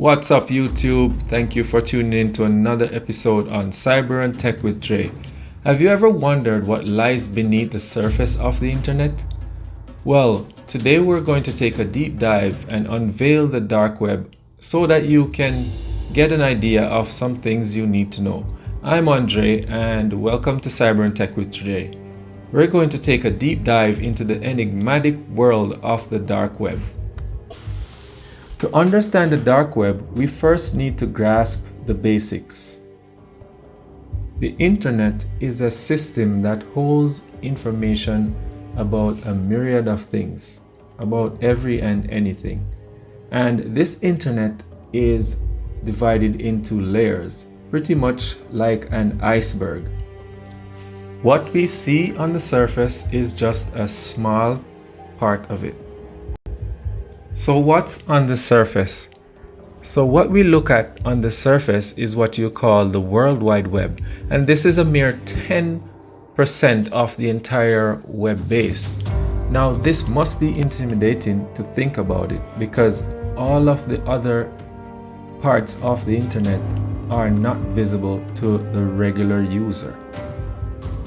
What's up, YouTube? Thank you for tuning in to another episode on Cyber and Tech with Dre. Have you ever wondered what lies beneath the surface of the internet? Well, today we're going to take a deep dive and unveil the dark web so that you can get an idea of some things you need to know. I'm Andre and welcome to Cyber and Tech with Dre. We're going to take a deep dive into the enigmatic world of the dark web. To understand the dark web, we first need to grasp the basics. The internet is a system that holds information about a myriad of things, about every and anything. And this internet is divided into layers, pretty much like an iceberg. What we see on the surface is just a small part of it. So what's on the surface? So what we look at on the surface is what you call the World Wide Web, and this is a mere 10% of the entire web base. Now this must be intimidating to think about it because all of the other parts of the internet are not visible to the regular user.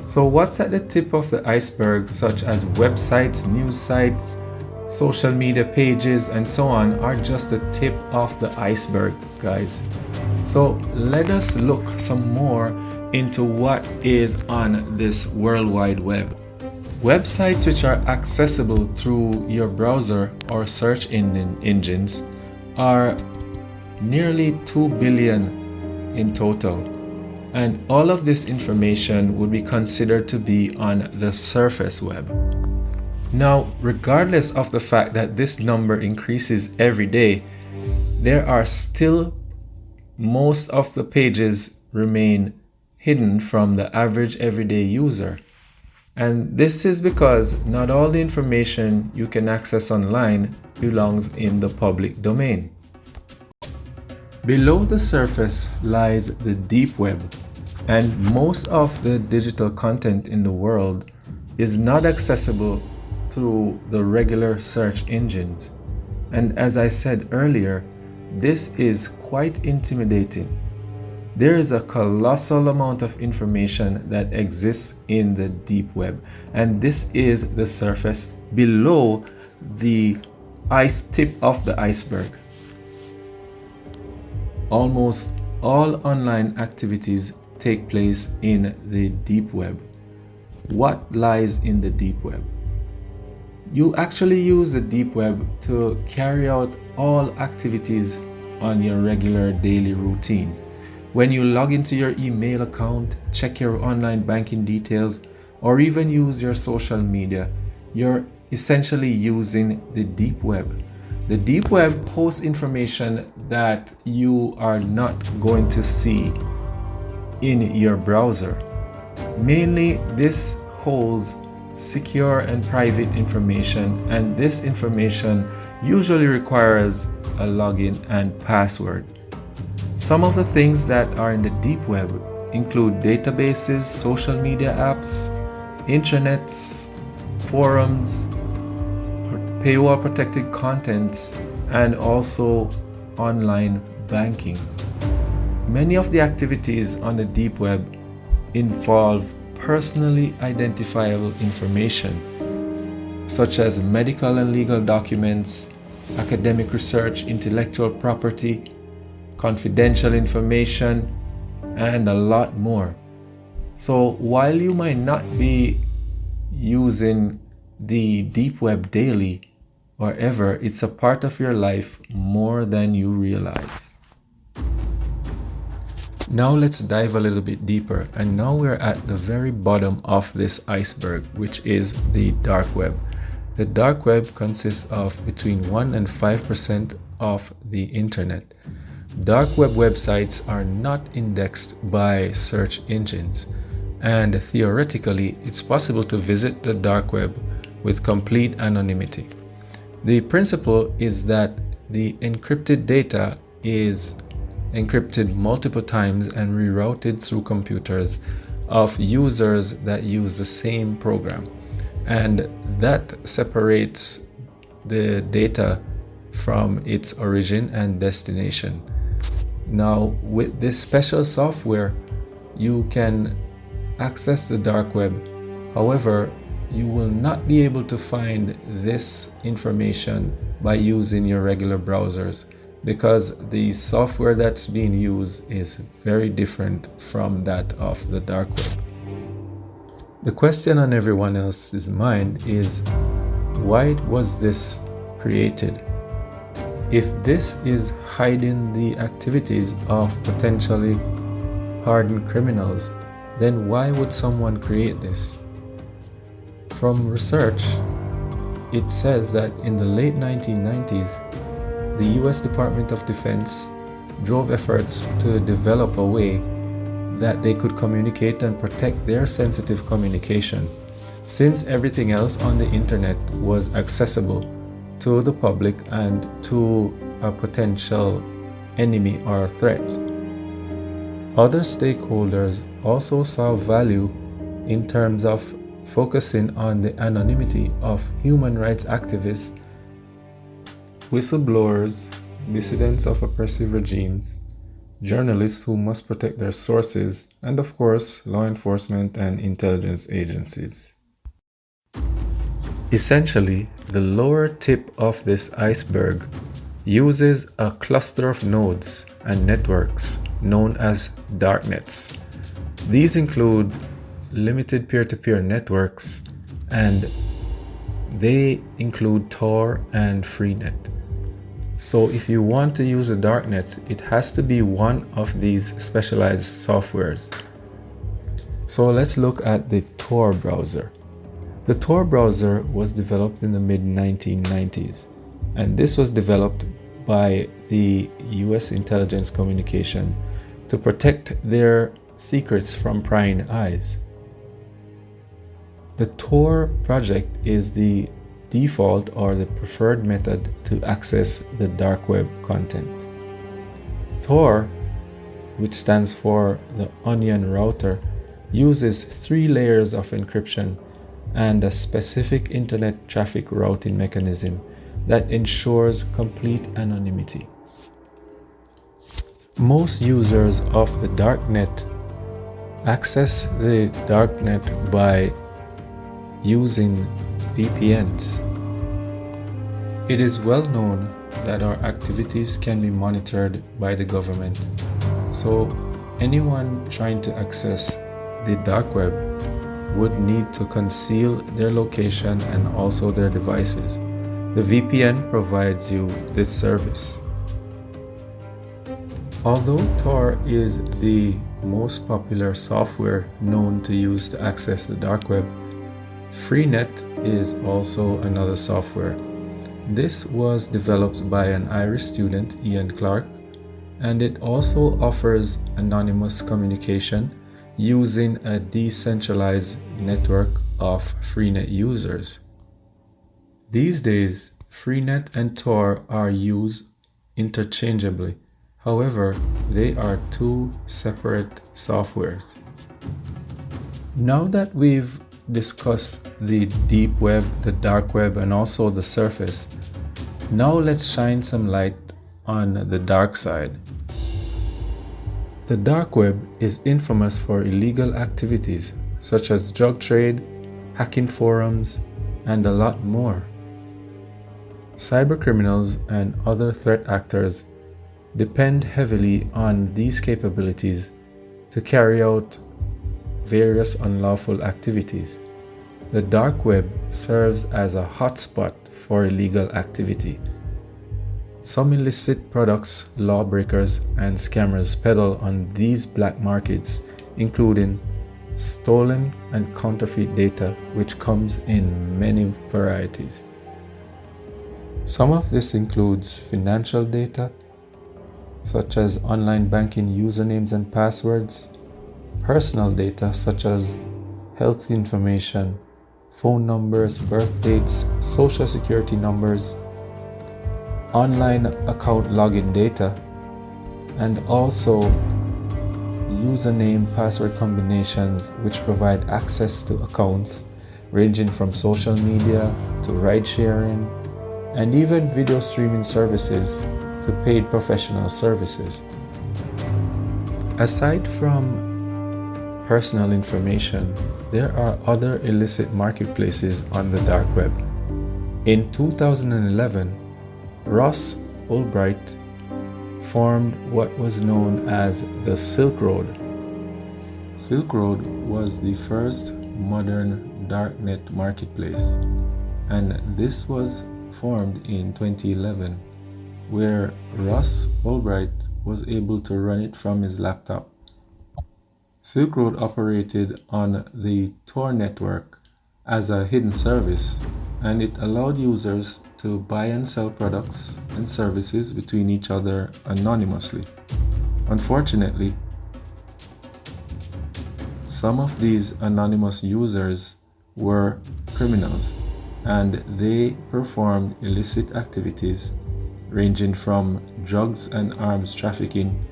So what's at the tip of the iceberg, such as websites, news sites, social media pages, and so on, are just the tip of the iceberg, guys. So let us look some more into what is on this World Wide Web. Websites which are accessible through your browser or search engines are nearly 2 billion in total. And all of this information would be considered to be on the surface web. Now, regardless of the fact that this number increases every day, there are still most of the pages remain hidden from the average everyday user. And this is because not all the information you can access online belongs in the public domain. Below the surface lies the deep web, and most of the digital content in the world is not accessible through the regular search engines. And as I said earlier, this is quite intimidating. There is a colossal amount of information that exists in the deep web, and this is the surface below the tip of the iceberg. Almost all online activities take place in the deep web. What lies in the deep web? You actually use the deep web to carry out all activities on your regular daily routine. When you log into your email account, check your online banking details, or even use your social media, you're essentially using the deep web. The deep web hosts information that you are not going to see in your browser. Mainly, this holds secure and private information, and this information usually requires a login and password. Some of the things that are in the deep web include databases, social media apps, intranets, forums, paywall protected contents, and also online banking. Many of the activities on the deep web involve personally identifiable information, such as medical and legal documents, academic research, intellectual property, confidential information, and a lot more. So while you might not be using the deep web daily or ever, it's a part of your life more than you realize. Now let's dive a little bit deeper, and now we're at the very bottom of this iceberg, which is the dark web. The dark web consists of between 1 and 5% of the internet. Dark web websites are not indexed by search engines, and theoretically it's possible to visit the dark web with complete anonymity. The principle is that the encrypted data is encrypted multiple times and rerouted through computers of users that use the same program, and that separates the data from its origin and destination. Now, with this special software, you can access the dark web. However, you will not be able to find this information by using your regular browsers because the software that's being used is very different from that of the dark web. The question on everyone else's mind is, why was this created? If this is hiding the activities of potentially hardened criminals, then why would someone create this? From research, it says that in the late 1990s, the US Department of Defense drove efforts to develop a way that they could communicate and protect their sensitive communication, since everything else on the internet was accessible to the public and to a potential enemy or threat. Other stakeholders also saw value in terms of focusing on the anonymity of human rights activists, whistleblowers, dissidents of oppressive regimes, journalists who must protect their sources, and of course, law enforcement and intelligence agencies. Essentially, the lower tip of this iceberg uses a cluster of nodes and networks known as darknets. These include limited peer-to-peer networks, and they include Tor and Freenet. So if you want to use a darknet, it has to be one of these specialized softwares. So let's look at the Tor browser. The Tor browser was developed in the mid-1990s, and this was developed by the US intelligence communications to protect their secrets from prying eyes. The Tor project is the default or the preferred method to access the dark web content. Tor, which stands for the Onion Router, uses 3 layers of encryption and a specific internet traffic routing mechanism that ensures complete anonymity. Most users of the darknet access the darknet by using VPNs. It is well known that our activities can be monitored by the government, so anyone trying to access the dark web would need to conceal their location and also their devices. The VPN provides you this service. Although Tor is the most popular software known to use to access the dark web, Freenet is also another software. This was developed by an Irish student, Ian Clark, and it also offers anonymous communication using a decentralized network of Freenet users. These days, Freenet and Tor are used interchangeably. However, they are 2 separate softwares. Now that we've discussed the deep web, the dark web, and also the surface, now let's shine some light on the dark side. The dark web is infamous for illegal activities such as drug trade, hacking forums, and a lot more. Cybercriminals and other threat actors depend heavily on these capabilities to carry out various unlawful activities. The dark web serves as a hotspot for illegal activity. Some illicit products lawbreakers and scammers peddle on these black markets, including stolen and counterfeit data, which comes in many varieties. Some of this includes financial data, such as online banking usernames and passwords, personal data such as health information, phone numbers, birth dates, social security numbers, online account login data, and also username password combinations which provide access to accounts ranging from social media to ride sharing, and even video streaming services to paid professional services. Aside from personal information, there are other illicit marketplaces on the dark web. In 2011, Ross Ulbright formed what was known as the Silk Road. Silk Road was the first modern darknet marketplace, and this was formed in 2011, where Ross Ulbright was able to run it from his laptop. Silk Road operated on the Tor network as a hidden service, and it allowed users to buy and sell products and services between each other anonymously. Unfortunately, some of these anonymous users were criminals, and they performed illicit activities ranging from drugs and arms trafficking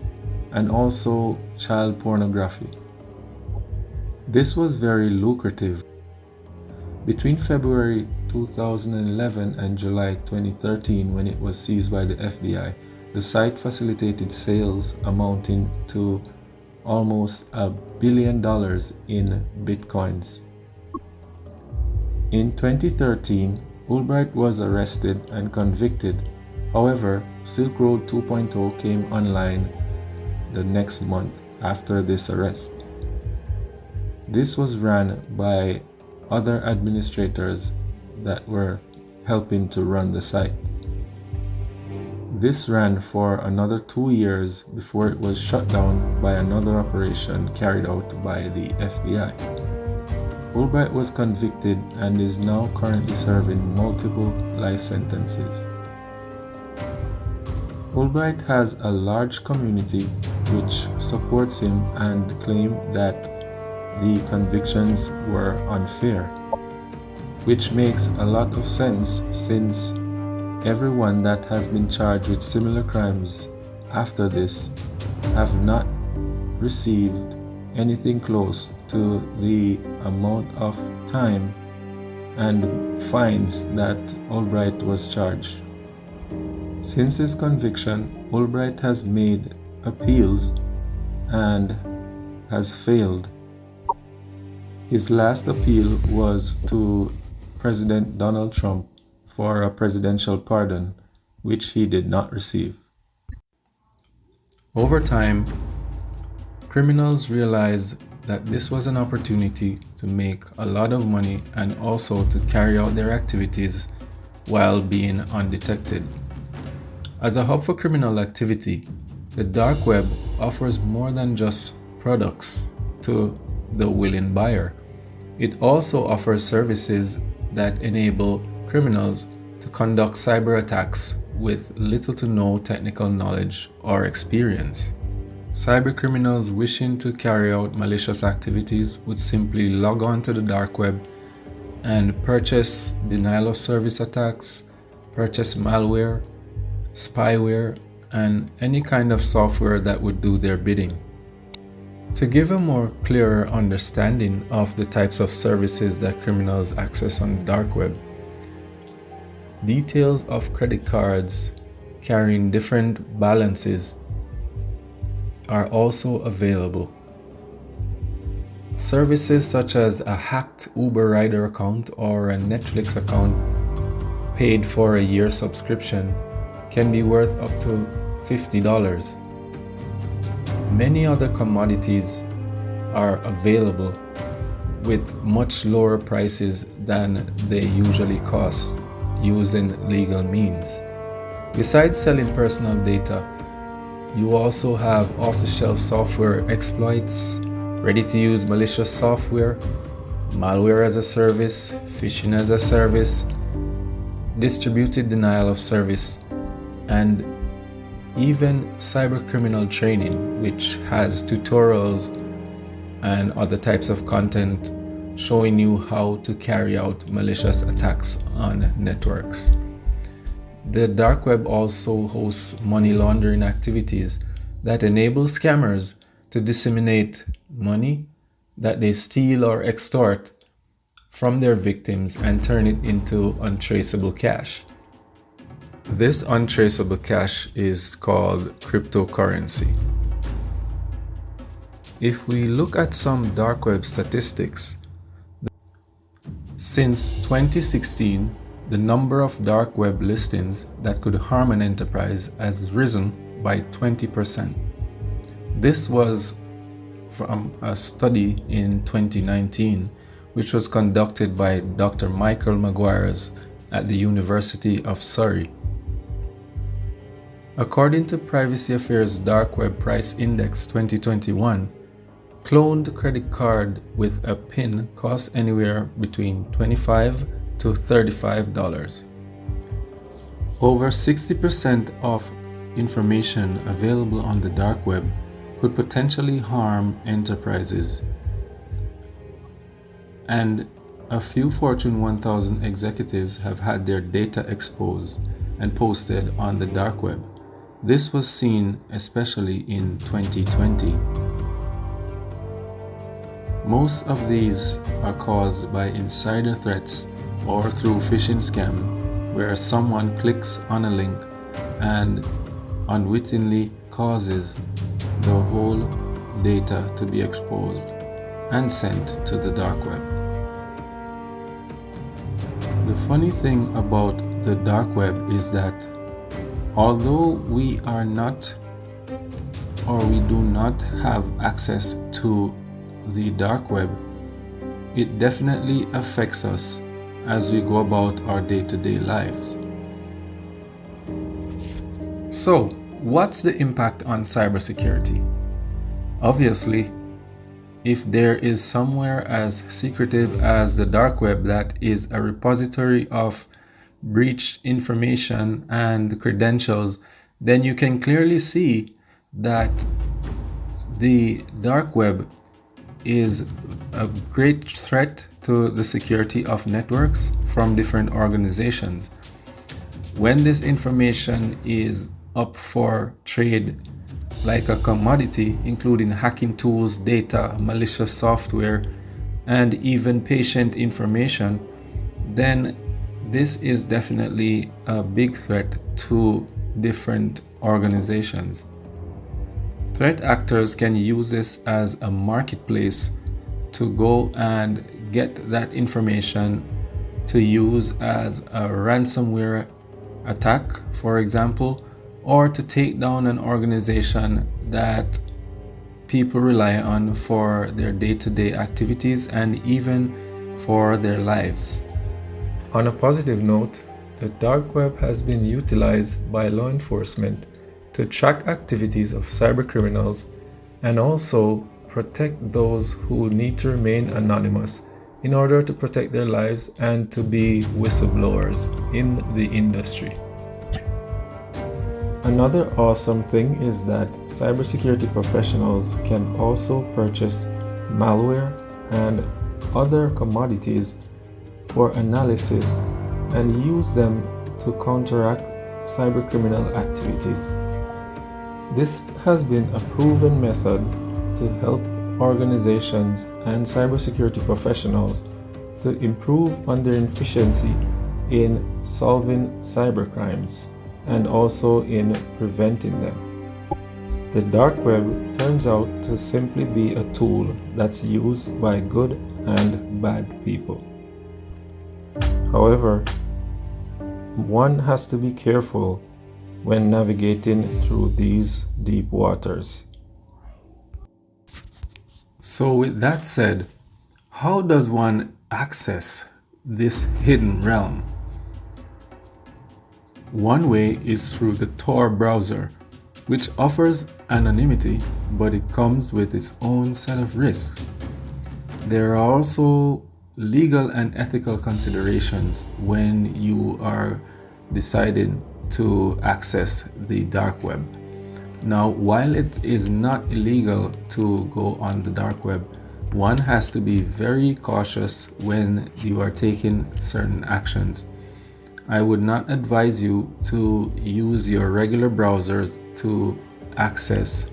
and also child pornography. This was very lucrative. Between February 2011 and July 2013, when it was seized by the FBI, the site facilitated sales amounting to almost $1 billion in bitcoins. In 2013, Ulbright was arrested and convicted. However, Silk Road 2.0 came online the next month after this arrest. This was ran by other administrators that were helping to run the site. This ran for another 2 years before it was shut down by another operation carried out by the FBI. Ulbright was convicted and is now currently serving multiple life sentences. Ulbright has a large community which supports him and claim that the convictions were unfair, which makes a lot of sense since everyone that has been charged with similar crimes after this have not received anything close to the amount of time and fines that Ulbright was charged. Since his conviction, Ulbright has made appeals and has failed. His last appeal was to President Donald Trump for a presidential pardon, which he did not receive. Over time, criminals realized that this was an opportunity to make a lot of money and also to carry out their activities while being undetected. As a hub for criminal activity, the dark web offers more than just products to the willing buyer. It also offers services that enable criminals to conduct cyber attacks with little to no technical knowledge or experience. Cyber criminals wishing to carry out malicious activities would simply log on to the dark web and purchase denial of service attacks, purchase malware, spyware, and any kind of software that would do their bidding. To give a more clearer understanding of the types of services that criminals access on the dark web, details of credit cards carrying different balances are also available. Services such as a hacked Uber rider account or a Netflix account paid for a year subscription can be worth up to $50. Many other commodities are available with much lower prices than they usually cost using legal means. Besides selling personal data, you also have off-the-shelf software exploits, ready-to-use malicious software, malware as a service, phishing as a service, distributed denial of service, and even cybercriminal training, which has tutorials and other types of content showing you how to carry out malicious attacks on networks. The dark web also hosts money laundering activities that enable scammers to disseminate money that they steal or extort from their victims and turn it into untraceable cash. This untraceable cash is called cryptocurrency. If we look at some dark web statistics, since 2016, the number of dark web listings that could harm an enterprise has risen by 20%. This was from a study in 2019, which was conducted by Dr. Michael Maguires at the University of Surrey. According to Privacy Affairs Dark Web Price Index 2021, cloned credit card with a PIN costs anywhere between $25 to $35. Over 60% of information available on the dark web could potentially harm enterprises. And a few Fortune 1000 executives have had their data exposed and posted on the dark web. This was seen especially in 2020. Most of these are caused by insider threats or through phishing scams, where someone clicks on a link and unwittingly causes the whole data to be exposed and sent to the dark web. The funny thing about the dark web is that although we are not or we do not have access to the dark web, it definitely affects us as we go about our day-to-day lives. So, what's the impact on cybersecurity? Obviously, if there is somewhere as secretive as the dark web that is a repository of breached information and credentials, then you can clearly see that the dark web is a great threat to the security of networks from different organizations. When this information is up for trade like a commodity, including hacking tools, data, malicious software, and even patient information, then this is definitely a big threat to different organizations. Threat actors can use this as a marketplace to go and get that information to use as a ransomware attack, for example, or to take down an organization that people rely on for their day-to-day activities and even for their lives. On a positive note, the dark web has been utilized by law enforcement to track activities of cybercriminals and also protect those who need to remain anonymous in order to protect their lives and to be whistleblowers in the industry. Another awesome thing is that cybersecurity professionals can also purchase malware and other commodities for analysis and use them to counteract cybercriminal activities. This has been a proven method to help organizations and cybersecurity professionals to improve on their efficiency in solving cybercrimes and also in preventing them. The dark web turns out to simply be a tool that's used by good and bad people. However, one has to be careful when navigating through these deep waters. So with that said, how does one access this hidden realm? One way is through the Tor browser, which offers anonymity, but it comes with its own set of risks. There are also legal and ethical considerations when you are deciding to access the dark web. Now, while it is not illegal to go on the dark web, one has to be very cautious when you are taking certain actions. I would not advise you to use your regular browsers to access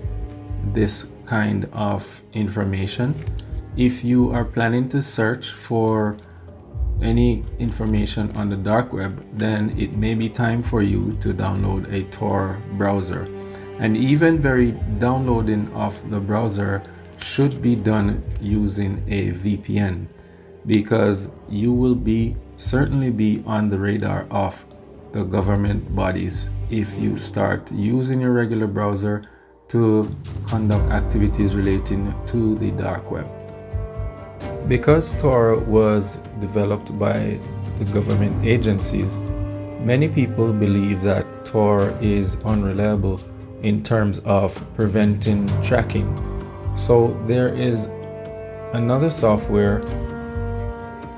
this kind of information. If you are planning to search for any information on the dark web, then it may be time for you to download a Tor browser. And even very downloading of the browser should be done using a VPN, because you will certainly be on the radar of the government bodies if you start using your regular browser to conduct activities relating to the dark web. Because Tor was developed by the government agencies, many people believe that Tor is unreliable in terms of preventing tracking. So there is another software,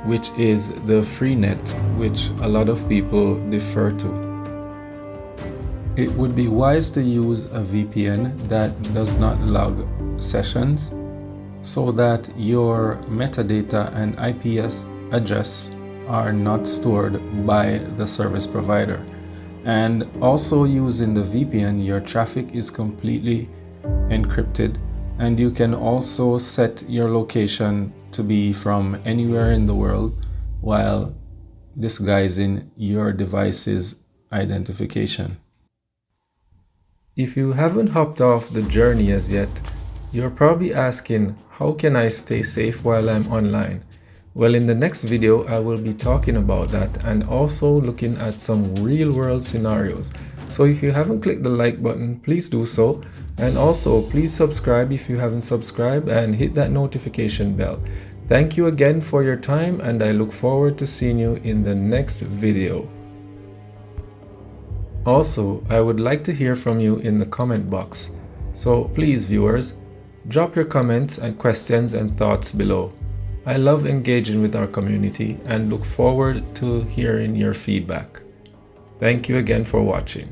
which is the Freenet, which a lot of people defer to. It would be wise to use a VPN that does not log sessions, so that your metadata and IPS address are not stored by the service provider. And also, using the VPN, your traffic is completely encrypted, and you can also set your location to be from anywhere in the world while disguising your device's identification. If you haven't hopped off the journey as yet, you're probably asking, how can I stay safe while I'm online? Well, in the next video, I will be talking about that and also looking at some real-world scenarios. So if you haven't clicked the like button, please do so. And also, please subscribe if you haven't subscribed and hit that notification bell. Thank you again for your time, and I look forward to seeing you in the next video. Also, I would like to hear from you in the comment box. So please, viewers, drop your comments and questions and thoughts below. I love engaging with our community and look forward to hearing your feedback. Thank you again for watching.